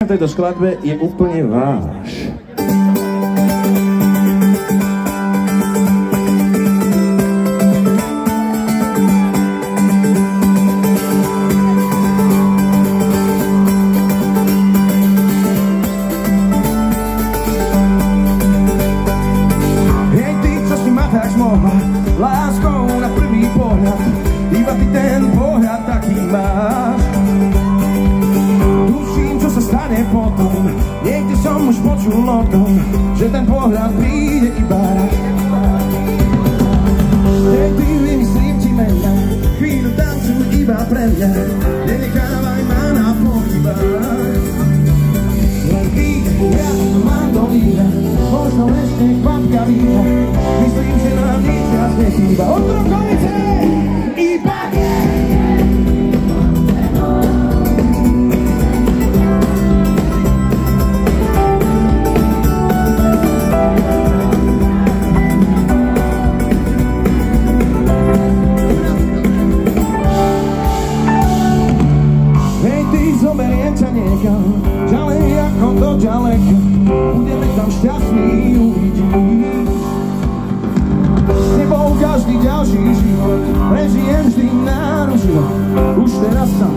v tejto skladbe je úplne váš. Láskou na prvý pohľad, iba ty ten pohľad taký máš. Tuším, čo sa stane potom, niekde som už počul o tom, že ten pohľad príde iba raz. Niekdy vymyslím ti mena, chvíľu tancuj iba pre mňa, nenechávaj ma na pochybách. Len ty, ja mám do vína, možno ešte kvapka vína, myslím, že nám nič raz nechýba. Od Rokovice iba hej, ty, zoberiem ťa niekam, ďalej ako do ďaleka, budeme tam šťastní, uvidíš. S tebou každý ďalší život prežijem vždy náruživo, už teraz sa